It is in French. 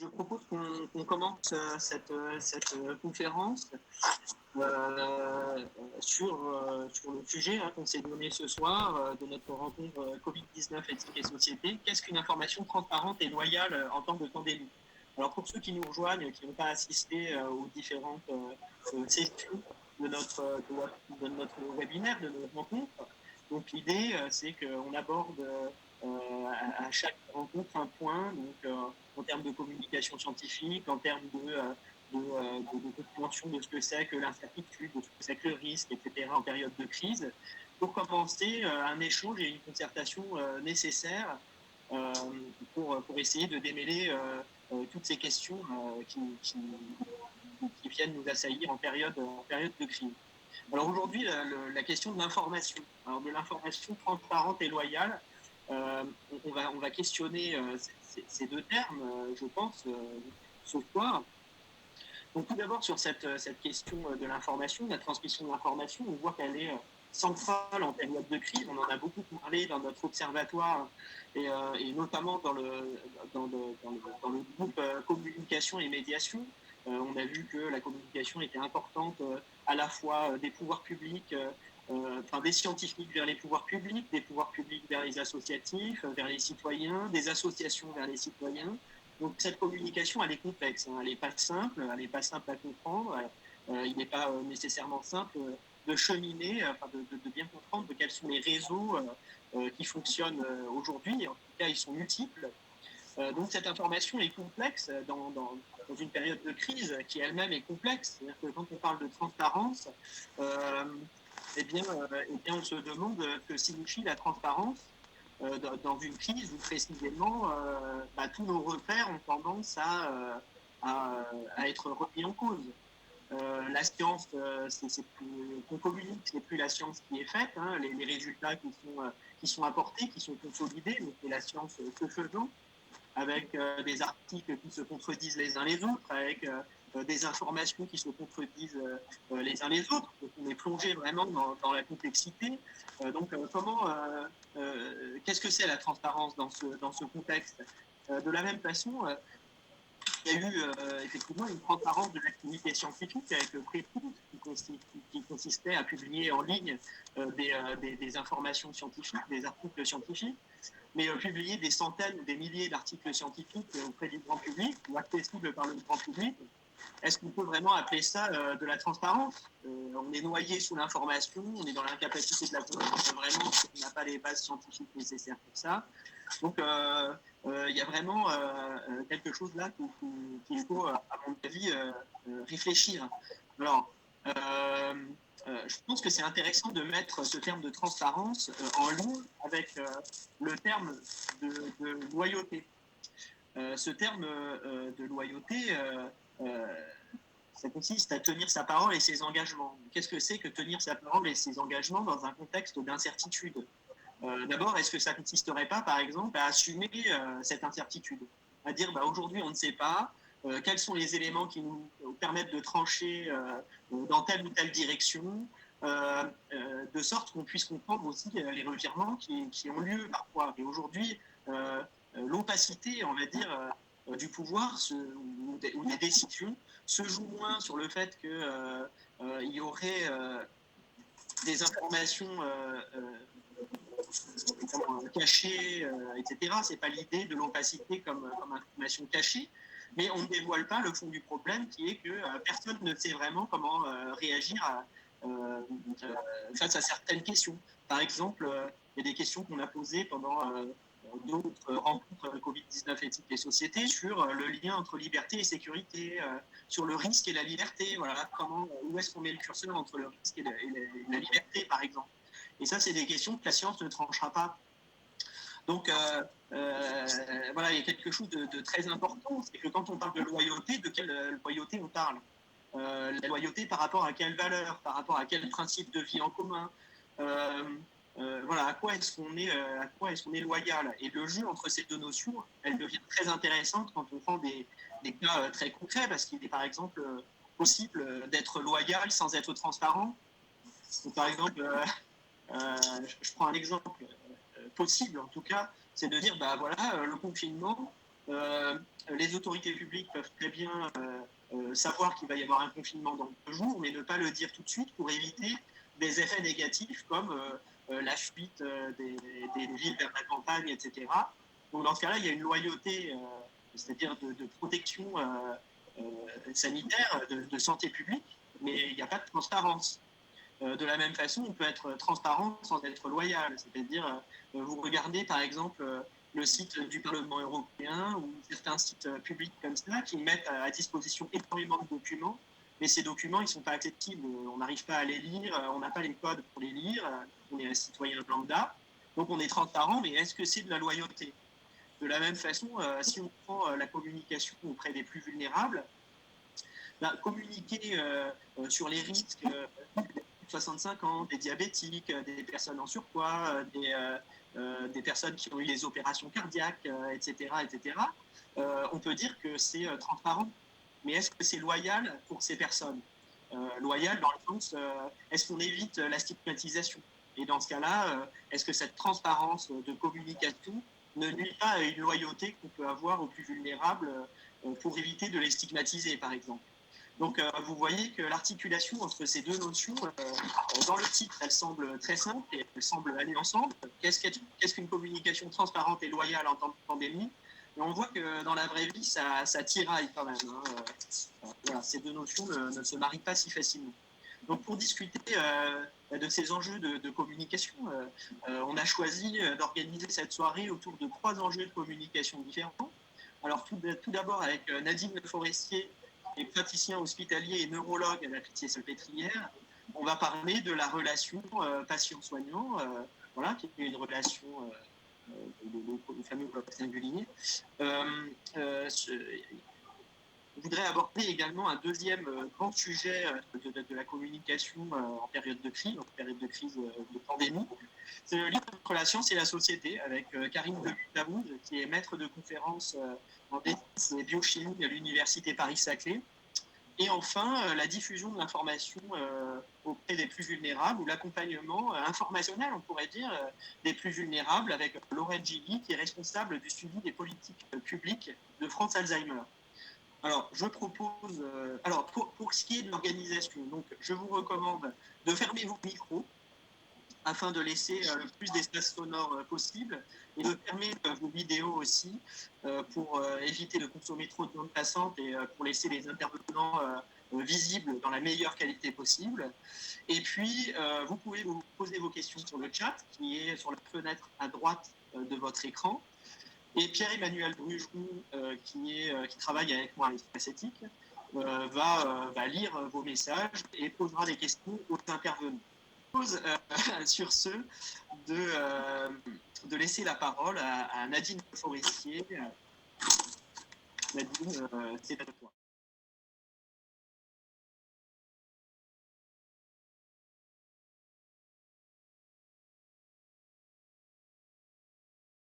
Je propose qu'on commence cette conférence sur le sujet qu'on s'est donné ce soir de notre rencontre Covid-19, éthique et société. Qu'est-ce qu'une information transparente et loyale en temps de pandémie? Alors pour ceux qui nous rejoignent, qui n'ont pas assisté aux différentes sessions de notre webinaire, de notre rencontre, donc l'idée c'est qu'on aborde à chaque rencontre un point, donc en termes de communication scientifique, en termes de compréhension de ce que c'est que l'incertitude, de ce que c'est que le risque, etc., en période de crise, pour commencer un échange et une concertation nécessaires euh, pour essayer de démêler toutes ces questions qui viennent nous assaillir en période de crise. Alors aujourd'hui, la question de l'information, alors de l'information transparente et loyale, on va questionner ces deux termes, je pense, ce soir. Donc tout d'abord sur cette question de l'information, de la transmission de l'information, on voit qu'elle est centrale en période de crise. On en a beaucoup parlé dans notre observatoire et notamment dans le groupe communication et médiation. On a vu que la communication était importante à la fois des pouvoirs publics, des scientifiques vers les pouvoirs publics, des pouvoirs publics vers les associatifs, vers les citoyens, des associations vers les citoyens. Donc cette communication, elle est complexe, elle n'est pas simple, à comprendre. Il n'est pas nécessairement simple de cheminer, de bien comprendre de quels sont les réseaux qui fonctionnent aujourd'hui. En tout cas, ils sont multiples. Donc cette information est complexe dans une période de crise qui elle-même est complexe. C'est-à-dire que quand on parle de transparence, on se demande que signifie la transparence dans une crise où précisément tous nos repères ont tendance à être remis en cause. La science, c'est plus qu'on communique, c'est plus la science qui est faite. Les résultats qui sont apportés, qui sont consolidés, mais c'est la science que faisant, avec des articles qui se contredisent les uns les autres, avec des informations qui se contredisent les uns les autres. Donc on est plongé vraiment dans la complexité. Qu'est-ce que c'est la transparence dans ce contexte? De la même façon, il y a eu effectivement une transparence de l'activité scientifique avec le préprint qui consistait à publier en ligne des informations scientifiques, des articles scientifiques, mais publier des centaines ou des milliers d'articles scientifiques auprès du grand public ou accessibles par le grand public. Est-ce qu'on peut vraiment appeler ça de la transparence? On est noyé sous l'information, on est dans l'incapacité de la comprendre vraiment, parce qu'on n'a pas les bases scientifiques nécessaires pour ça. Donc, il y a vraiment quelque chose là qu'il faut, à mon avis, réfléchir. Alors, je pense que c'est intéressant de mettre ce terme de transparence en lien avec le terme de loyauté. Ce terme de loyauté, ça consiste à tenir sa parole et ses engagements. Qu'est-ce que c'est que tenir sa parole et ses engagements dans un contexte d'incertitude? D'abord, est-ce que ça ne consisterait pas, par exemple, à assumer cette incertitude? À dire, aujourd'hui, on ne sait pas quels sont les éléments qui nous permettent de trancher dans telle ou telle direction, de sorte qu'on puisse comprendre aussi les revirements qui ont lieu parfois. Et aujourd'hui, l'opacité, on va dire, du pouvoir ou des décisions se joue moins sur le fait qu'il y aurait des informations cachées, etc. C'est pas l'idée de l'opacité comme information cachée, mais on ne dévoile pas le fond du problème qui est que personne ne sait vraiment comment réagir face à certaines questions. Par exemple, il y a des questions qu'on a posées pendant d'autres rencontres Covid-19 éthique et société sur le lien entre liberté et sécurité, sur le risque et la liberté. Voilà, où est-ce qu'on met le curseur entre le risque et la liberté, par exemple. Et ça, c'est des questions que la science ne tranchera pas. Donc, il y a quelque chose de très important, c'est que quand on parle de loyauté, de quelle loyauté on parle? La loyauté par rapport à quelle valeur, par rapport à quel principe de vie en commun, à quoi est-ce qu'on est loyal? Et le jeu entre ces deux notions, elle devient très intéressante quand on prend des cas très concrets, parce qu'il est par exemple possible d'être loyal sans être transparent. Donc, par exemple, je prends un exemple possible en tout cas, c'est de dire le confinement, Les autorités publiques peuvent très bien savoir qu'il va y avoir un confinement dans 2 jours, mais ne pas le dire tout de suite pour éviter des effets négatifs comme la fuite des villes vers la campagne, etc. Donc dans ce cas-là, il y a une loyauté, c'est-à-dire de protection sanitaire, de santé publique, mais il n'y a pas de transparence. De la même façon, on peut être transparent sans être loyal. C'est-à-dire, vous regardez par exemple le site du Parlement européen ou certains sites publics comme ça qui mettent à disposition énormément de documents, mais ces documents, ils ne sont pas accessibles. On n'arrive pas à les lire, on n'a pas les codes pour les lire, on est un citoyen lambda. Donc on est transparent, mais est-ce que c'est de la loyauté? De la même façon, si on prend la communication auprès des plus vulnérables, communiquer sur les risques des 65 ans, des diabétiques, des personnes en surpoids, des personnes qui ont eu des opérations cardiaques, etc., etc., on peut dire que c'est transparent. Mais est-ce que c'est loyal pour ces personnes? Loyal dans le sens, est-ce qu'on évite la stigmatisation? Et dans ce cas-là, est-ce que cette transparence de communication ne nuit pas à une loyauté qu'on peut avoir aux plus vulnérables pour éviter de les stigmatiser, par exemple? Donc, vous voyez que l'articulation entre ces deux notions, dans le titre, elle semble très simple et elle semble aller ensemble. Qu'est-ce qu'une communication transparente et loyale en temps de pandémie? Et on voit que dans la vraie vie, ça tiraille quand même. Voilà, ces deux notions ne se marient pas si facilement. Donc, pour discuter de ces enjeux de communication, on a choisi d'organiser cette soirée autour de 3 enjeux de communication différents. Alors, tout d'abord avec Nadine Le Forestier, qui est praticien hospitalier et neurologue à la Pitié-Salpêtrière. On va parler de la relation patient-soignant, voilà, qui est une relation le fameux bloc singulier. Je voudrais aborder également un deuxième grand sujet de la communication en période de crise, de pandémie. C'est le lien entre la science et la société, avec Karim Debut-Daoud, qui est maître de conférence en éthique et biochimie à l'Université Paris-Saclay. Et enfin, la diffusion de l'information auprès des plus vulnérables, ou l'accompagnement informationnel, on pourrait dire, des plus vulnérables, avec Laurette Gilly, qui est responsable du suivi des politiques publiques de France Alzheimer. Alors, je propose, pour ce qui est de l'organisation, donc, je vous recommande de fermer vos micros afin de laisser le plus d'espace sonore possible et de fermer vos vidéos aussi pour éviter de consommer trop de bande passante et pour laisser les intervenants visibles dans la meilleure qualité possible. Et puis, vous pouvez vous poser vos questions sur le chat qui est sur la fenêtre à droite de votre écran. Et Pierre-Emmanuel Brugeron, qui travaille avec moi à l'Espace Éthique, va lire vos messages et posera des questions aux intervenants. Je propose sur ce de laisser la parole à Nadine Forestier. Nadine, c'est à toi.